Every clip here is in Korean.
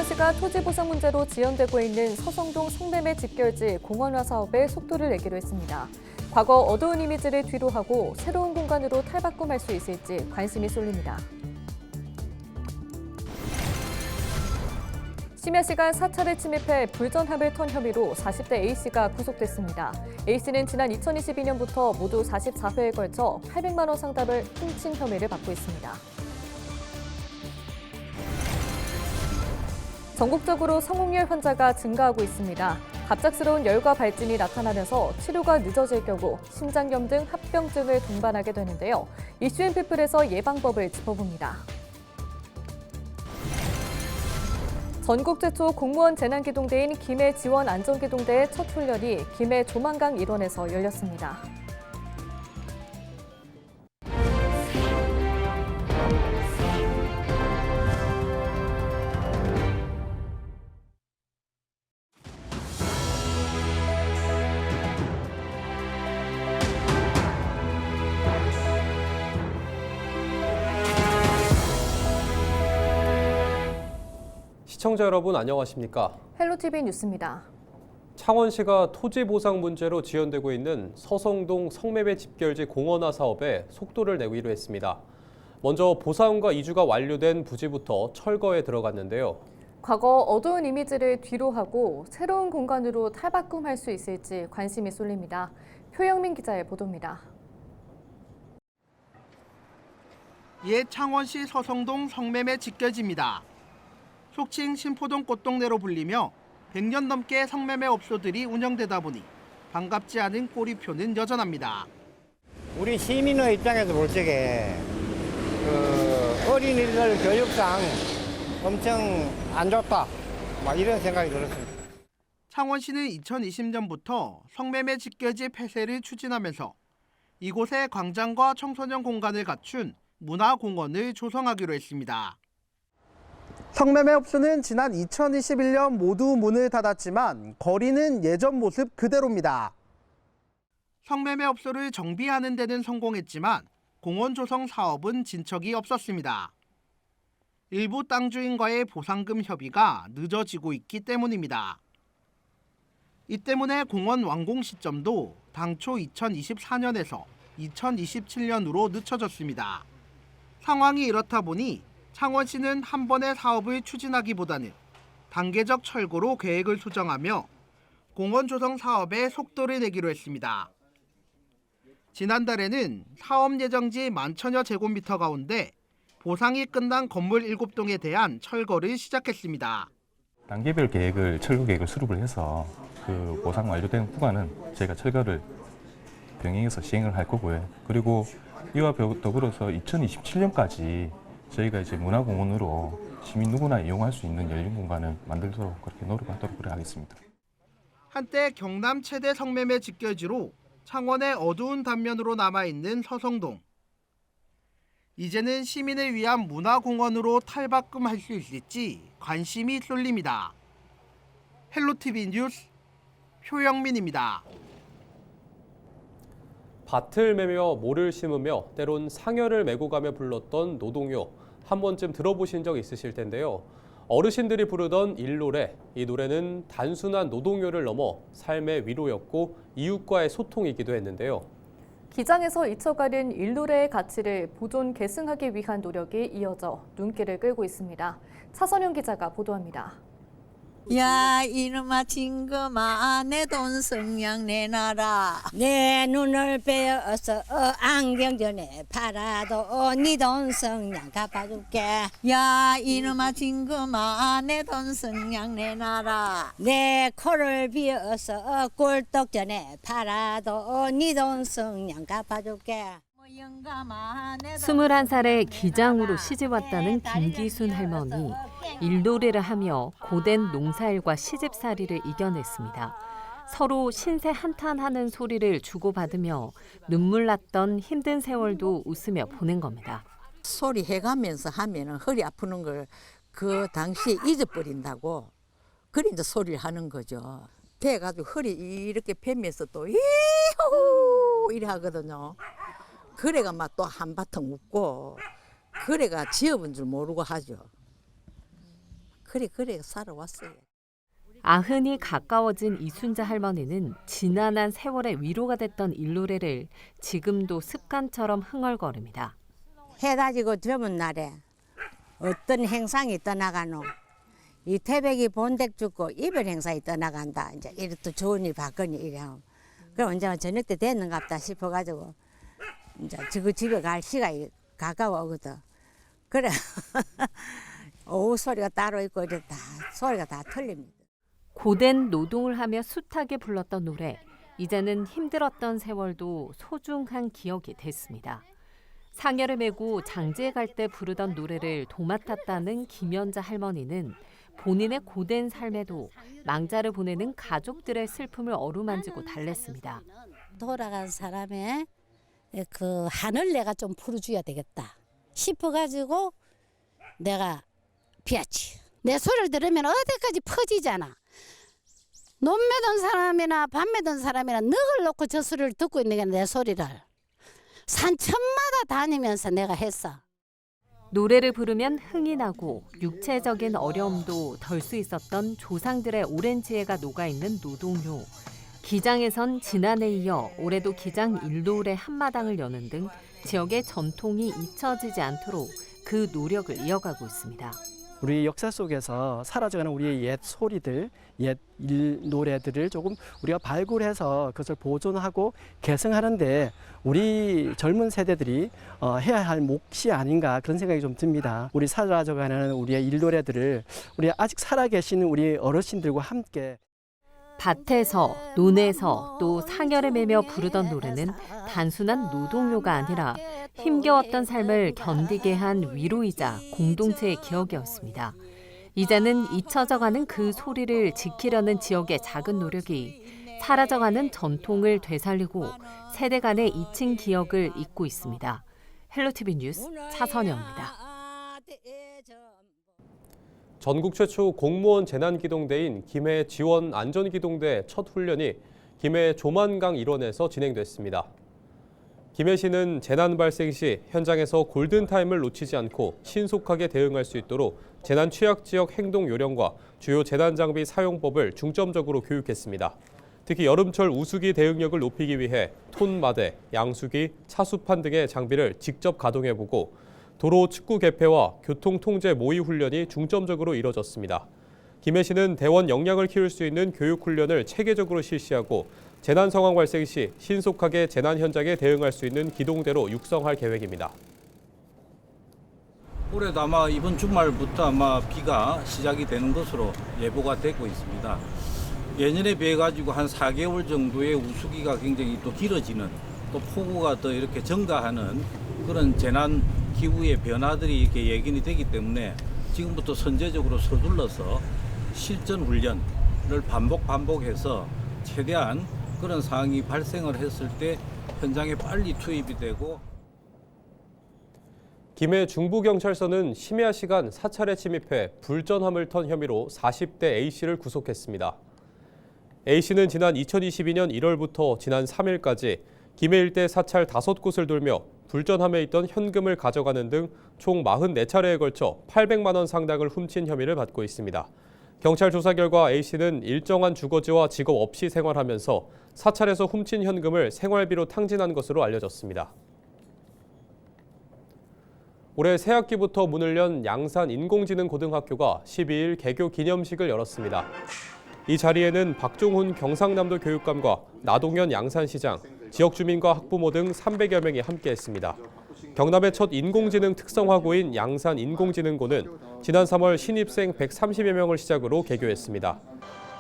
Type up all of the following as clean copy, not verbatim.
창원시가 토지 보상 문제로 지연되고 있는 서성동 성매매 집결지 공원화 사업에 속도를 내기로 했습니다. 과거 어두운 이미지를 뒤로하고 새로운 공간으로 탈바꿈할 수 있을지 관심이 쏠립니다. 심야시간 사찰을 침입해 불전함을 턴 혐의로 40대 A씨가 구속됐습니다. A씨는 지난 2022년부터 모두 44회에 걸쳐 800만 원 상당을 훔친 혐의를 받고 있습니다. 전국적으로 성홍열 환자가 증가하고 있습니다. 갑작스러운 열과 발진이 나타나면서 치료가 늦어질 경우 심장염 등 합병증을 동반하게 되는데요. 이슈앤피플에서 예방법을 짚어봅니다. 전국 최초 공무원 재난기동대인 김해 지원 안전기동대의 첫 훈련이 김해 조만강 일원에서 열렸습니다. 시청자 여러분 안녕하십니까? 헬로티비 뉴스입니다. 창원시가 토지 보상 문제로 지연되고 있는 서성동 성매매 집결지 공원화 사업에 속도를 내기로 했습니다. 먼저 보상과 이주가 완료된 부지부터 철거에 들어갔는데요. 과거 어두운 이미지를 뒤로하고 새로운 공간으로 탈바꿈할 수 있을지 관심이 쏠립니다. 표영민 기자의 보도입니다. 옛 창원시 서성동 성매매 집결지입니다. 속칭 신포동 꽃동네로 불리며 100년 넘게 성매매 업소들이 운영되다 보니 반갑지 않은 꼬리표는 여전합니다. 우리 시민의 입장에서 볼 적에 어린이들 교육상 엄청 안 좋다, 이런 생각이 들었습니다. 창원시는 2020년부터 성매매 집결지 폐쇄를 추진하면서 이곳에 광장과 청소년 공간을 갖춘 문화공원을 조성하기로 했습니다. 성매매 업소는 지난 2021년 모두 문을 닫았지만 거리는 예전 모습 그대로입니다. 성매매 업소를 정비하는 데는 성공했지만 공원 조성 사업은 진척이 없었습니다. 일부 땅 주인과의 보상금 협의가 늦어지고 있기 때문입니다. 이 때문에 공원 완공 시점도 당초 2024년에서 2027년으로 늦춰졌습니다. 상황이 이렇다 보니 창원시는 한 번의 사업을 추진하기보다는 단계적 철거로 계획을 수정하며 공원 조성 사업에 속도를 내기로 했습니다. 지난달에는 사업 예정지 10,000여 제곱미터 가운데 보상이 끝난 건물 7동에 대한 철거를 시작했습니다. 단계별 계획을 철거 계획을 수립을 해서 그 보상 완료된 구간은 저희가 철거를 병행해서 시행을 할 거고요. 그리고 이와 더불어서 2027년까지 저희가 이제 문화공원으로 시민 누구나 이용할 수 있는 열린 공간을 만들도록 그렇게 노력하도록 그래 하겠습니다. 한때 경남 최대 성매매 집결지로 창원의 어두운 단면으로 남아있는 서성동. 이제는 시민을 위한 문화공원으로 탈바꿈할 수 있을지 관심이 쏠립니다. 헬로티비 뉴스 표영민입니다. 밭을 매며 모를 심으며 때론 상여를 메고 가며 불렀던 노동요. 한 번쯤 들어보신 적 있으실 텐데요. 어르신들이 부르던 일노래, 이 노래는 단순한 노동요를 넘어 삶의 위로였고 이웃과의 소통이기도 했는데요. 기장에서 잊혀가는 일노래의 가치를 보존 계승하기 위한 노력이 이어져 눈길을 끌고 있습니다. 차선영 기자가 보도합니다. 야 이놈아 징금아 내 돈 성냥 내놔라 내 눈을 빼어서 안경 전에 팔아도 네 돈 성냥 갚아줄게. 야 이놈아 징금아 내 돈 성냥 내놔라 내 코를 비어서 꿀떡 전에 팔아도 네 돈 성냥 갚아줄게. 21살에 기장으로 시집왔다는 김기순 할머니. 일노래를 하며 고된 농사일과 시집살이를 이겨냈습니다. 서로 신세 한탄하는 소리를 주고받으며 눈물 났던 힘든 세월도 웃으며 보낸 겁니다. 소리 해가면서 하면은 허리 아프는 걸 그 당시에 잊어버린다고 그래 이제 소리를 하는 거죠. 돼가지고 허리 이렇게 펴면서 또 이후 이래 하거든요. 그래가 막 또 한바탕 웃고 그래가 지어본 줄 모르고 하죠. 그래 살아왔어요. 아흔이 가까워진 이순자 할머니는 지난한 세월의 위로가 됐던 일노래를 지금도 습관처럼 흥얼거립니다. 해 가지고 젊은 날에 어떤 행상이 떠나가노. 이 태백이 본댁 죽고 이별 행사에 떠나간다. 이제 이래 또 좋으니 받거니 이래 하면. 그럼 이제 저녁 때 됐는갑다 싶어가지고 이제 저 집에 갈 시간이 가까워 오거든. 그래 오후 소리가 따로 있고 이래 다 소리가 다 틀립니다. 고된 노동을 하며 숱하게 불렀던 노래, 이제는 힘들었던 세월도 소중한 기억이 됐습니다. 상여를 메고 장지에 갈 때 부르던 노래를 도맡았다는 김연자 할머니는 본인의 고된 삶에도 망자를 보내는 가족들의 슬픔을 어루만지고 달랬습니다. 돌아간 사람의 그 한을 내가 좀 풀어줘야 되겠다 싶어가지고 내가 비았지. 내 소리를 들으면 어디까지 퍼지잖아. 논 매던 사람이나 밥 매던 사람이나 넋을 놓고 저 소리를 듣고 있는 게 내 소리를 산천마다 다니면서 내가 했어. 노래를 부르면 흥이 나고 육체적인 어려움도 덜 수 있었던 조상들의 오랜 지혜가 녹아있는 노동요. 기장에선 지난해에 이어 올해도 기장 일노래 한마당을 여는 등 지역의 전통이 잊혀지지 않도록 그 노력을 이어가고 있습니다. 우리 역사 속에서 사라져가는 우리의 옛 소리들, 옛 일노래들을 조금 우리가 발굴해서 그것을 보존하고 개성하는데 우리 젊은 세대들이 해야 할 몫이 아닌가 그런 생각이 좀 듭니다. 우리 사라져가는 우리의 일노래들을 우리 아직 살아계신 우리 어르신들과 함께 밭에서, 논에서 또 상여를 매며 부르던 노래는 단순한 노동요가 아니라 힘겨웠던 삶을 견디게 한 위로이자 공동체의 기억이었습니다. 이제는 잊혀져가는 그 소리를 지키려는 지역의 작은 노력이 사라져가는 전통을 되살리고 세대 간의 잊힌 기억을 잇고 있습니다. 헬로티비 뉴스 차선영입니다. 전국 최초 공무원 재난기동대인 김해 지원 안전기동대 첫 훈련이 김해 조만강 일원에서 진행됐습니다. 김해시는 재난 발생 시 현장에서 골든타임을 놓치지 않고 신속하게 대응할 수 있도록 재난 취약 지역 행동 요령과 주요 재난 장비 사용법을 중점적으로 교육했습니다. 특히 여름철 우수기 대응력을 높이기 위해 톤마대, 양수기, 차수판 등의 장비를 직접 가동해보고 도로 측구 개폐와 교통 통제 모의 훈련이 중점적으로 이뤄졌습니다. 김해시는 대원 역량을 키울 수 있는 교육 훈련을 체계적으로 실시하고 재난 상황 발생 시 신속하게 재난 현장에 대응할 수 있는 기동대로 육성할 계획입니다. 올해도 아마 이번 주말부터 아마 비가 시작이 되는 것으로 예보가 되고 있습니다. 예년에 비해 가지고 한 4개월 정도의 우수기가 굉장히 또 길어지는, 또 폭우가 더 이렇게 증가하는 그런 재난 기후의 변화들이 이렇게 예견이 되기 때문에 지금부터 선제적으로 서둘러서 실전 훈련을 반복해서 최대한 그런 상황이 발생을 했을 때 현장에 빨리 투입이 되고. 김해 중부경찰서는 심야 시간 사찰에 침입해 불전함을 턴 혐의로 40대 A씨를 구속했습니다. A씨는 지난 2022년 1월부터 지난 3일까지 김해 일대 사찰 5곳을 돌며 불전함에 있던 현금을 가져가는 등 총 44차례에 걸쳐 800만 원 상당을 훔친 혐의를 받고 있습니다. 경찰 조사 결과 A씨는 일정한 주거지와 직업 없이 생활하면서 사찰에서 훔친 현금을 생활비로 탕진한 것으로 알려졌습니다. 올해 새학기부터 문을 연 양산 인공지능고등학교가 12일 개교 기념식을 열었습니다. 이 자리에는 박종훈 경상남도 교육감과 나동현 양산시장, 지역 주민과 학부모 등 300여 명이 함께했습니다. 경남의 첫 인공지능 특성화고인 양산 인공지능고는 지난 3월 신입생 130여 명을 시작으로 개교했습니다.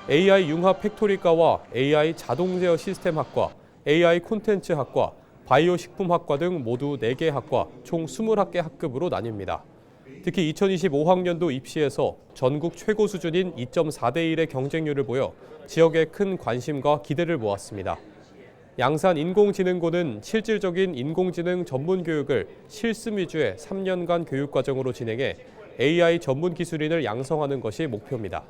AI 융합 팩토리과와 AI 자동 제어 시스템학과, AI 콘텐츠학과, 바이오 식품학과 등 모두 4개 학과 총 20학개 학급으로 나뉩니다. 특히 2025학년도 입시에서 전국 최고 수준인 2.4대 1의 경쟁률을 보여 지역에 큰 관심과 기대를 모았습니다. 양산 인공지능고는 실질적인 인공지능 전문 교육을 실습 위주의 3년간 교육 과정으로 진행해 AI 전문 기술인을 양성하는 것이 목표입니다.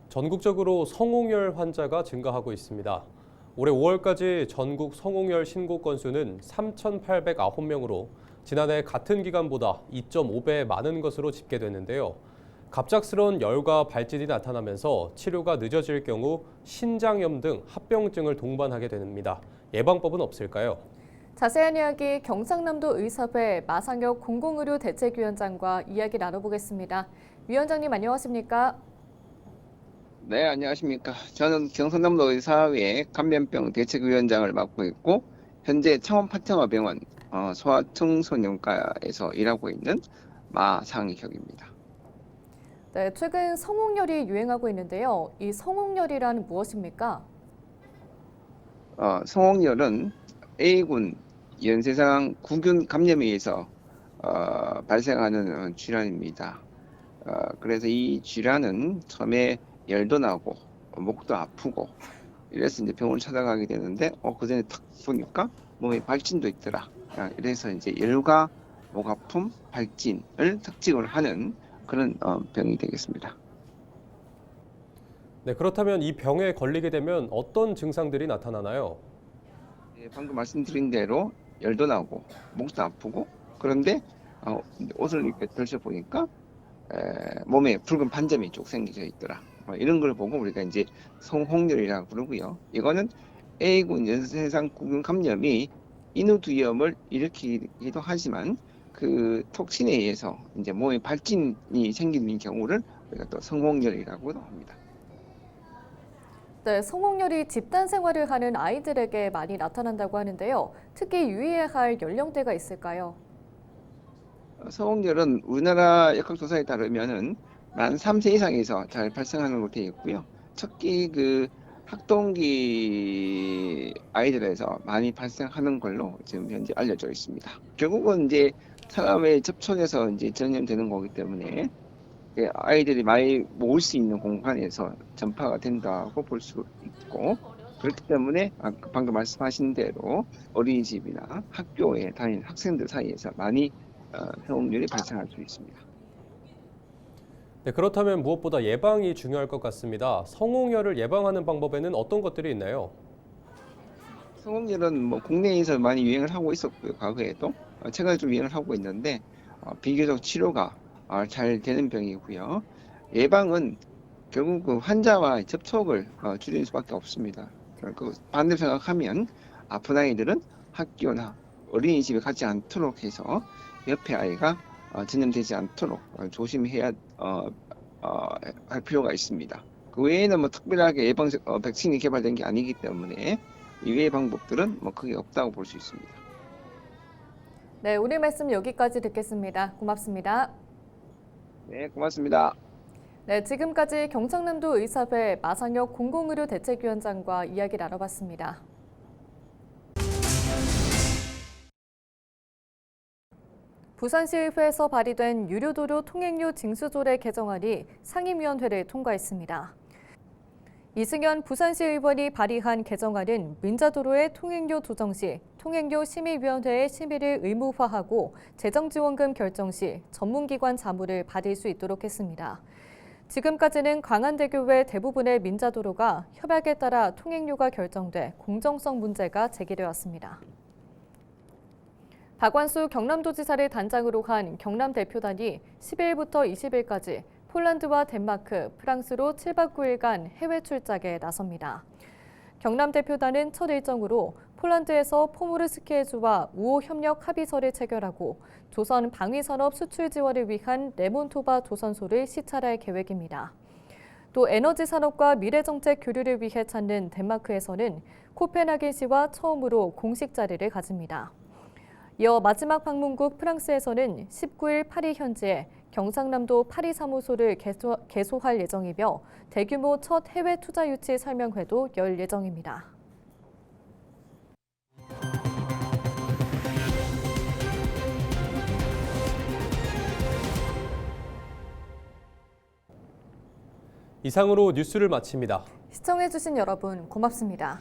전국적으로 성홍열 환자가 증가하고 있습니다. 올해 5월까지 전국 성홍열 신고 건수는 3,809명으로 지난해 같은 기간보다 2.5배 많은 것으로 집계됐는데요. 갑작스러운 열과 발진이 나타나면서 치료가 늦어질 경우 신장염 등 합병증을 동반하게 됩니다. 예방법은 없을까요? 자세한 이야기 경상남도 의사회 마상혁 공공의료 대책위원장과 이야기 나눠보겠습니다. 위원장님 안녕하십니까? 네, 안녕하십니까. 저는 경상남도 의사회 감염병 대책위원장을 맡고 있고 현재 창원 파트너병원 소아청소년과에서 일하고 있는 마상혁입니다. 네, 최근 성홍열이 유행하고 있는데요. 이 성홍열이란 무엇입니까? 성홍열은 A군 연쇄상 구균 감염에 의해서 발생하는 질환입니다. 그래서 이 질환은 처음에 열도 나고 목도 아프고 이래서 이제 병원을 찾아가게 되는데 그 전에 탁 보니까 몸에 발진도 있더라. 이래서 이제 열과 목 아픔, 발진을 특징을 하는 그런 병이 되겠습니다. 네, 그렇다면 이 병에 걸리게 되면 어떤 증상들이 나타나나요? 방금 말씀드린 대로 열도 나고 목도 아프고 그런데 옷을 이렇게 걸쳐보니까 몸에 붉은 반점이 쭉 생겨져 있더라. 이런 걸 보고 우리가 이제 성홍열이라고 부르고요. 이거는 A군 연쇄상 구균 감염이 인후두염을 일으키기도 하지만 그 톡신에 의해서 이제 몸에 발진이 생기는 경우를 우리가 또 성홍열이라고도 합니다. 네, 성홍열이 집단 생활을 하는 아이들에게 많이 나타난다고 하는데요. 특히 유의해야 할 연령대가 있을까요? 성홍열은 우리나라 역학조사에 따르면은 만 3세 이상에서 잘 발생하는 걸로 되어 있고요. 특히 그 학동기 아이들에서 많이 발생하는 걸로 지금 현재 알려져 있습니다. 결국은 이제 사람의 접촉에서 이제 전염되는 거기 때문에 아이들이 많이 모을 수 있는 공간에서 전파가 된다고 볼 수 있고 그렇기 때문에 방금 말씀하신 대로 어린이집이나 학교에 다니는 학생들 사이에서 많이 성홍열이 발생할 수 있습니다. 네, 그렇다면 무엇보다 예방이 중요할 것 같습니다. 성홍열을 예방하는 방법에는 어떤 것들이 있나요? 성홍열은 뭐 국내에서 많이 유행을 하고 있었고요. 과거에도 최근에 좀 유행을 하고 있는데 비교적 치료가 잘 되는 병이고요. 예방은 결국 그 환자와 접촉을 줄이는 수밖에 없습니다. 그 반대로 생각하면 아픈 아이들은 학교나 어린이집에 가지 않도록 해서 옆에 아이가 전염되지 않도록 조심해야 할 필요가 있습니다. 그 외에는 뭐 특별하게 예방 백신이 개발된 게 아니기 때문에 이외의 방법들은 뭐 크게 없다고 볼 수 있습니다. 네, 오늘 말씀 여기까지 듣겠습니다. 고맙습니다. 네, 고맙습니다. 네, 지금까지 경상남도 의사회 마상혁 공공의료 대책위원장과 이야기 나눠봤습니다. 부산시의회에서 발의된 유료도로 통행료 징수조례 개정안이 상임위원회를 통과했습니다. 이승현 부산시 의원이 발의한 개정안은 민자도로의 통행료 조정 시 통행료 심의위원회의 심의를 의무화하고 재정지원금 결정 시 전문기관 자문을 받을 수 있도록 했습니다. 지금까지는 광안대교 외 대부분의 민자도로가 협약에 따라 통행료가 결정돼 공정성 문제가 제기되었습니다. 박완수 경남도지사를 단장으로 한 경남 대표단이 10일부터 20일까지 폴란드와 덴마크, 프랑스로 7박 9일간 해외 출장에 나섭니다. 경남 대표단은 첫 일정으로 폴란드에서 포모르스키해주와 우호 협력 합의서를 체결하고 조선 방위산업 수출 지원을 위한 레몬토바 조선소를 시찰할 계획입니다. 또 에너지 산업과 미래정책 교류를 위해 찾는 덴마크에서는 코펜하겐시와 처음으로 공식 자리를 가집니다. 이어 마지막 방문국 프랑스에서는 19일 파리 현지에 경상남도 파리 사무소를 개소할 예정이며 대규모 첫 해외 투자 유치 설명회도 열 예정입니다. 이상으로 뉴스를 마칩니다. 시청해주신 여러분 고맙습니다.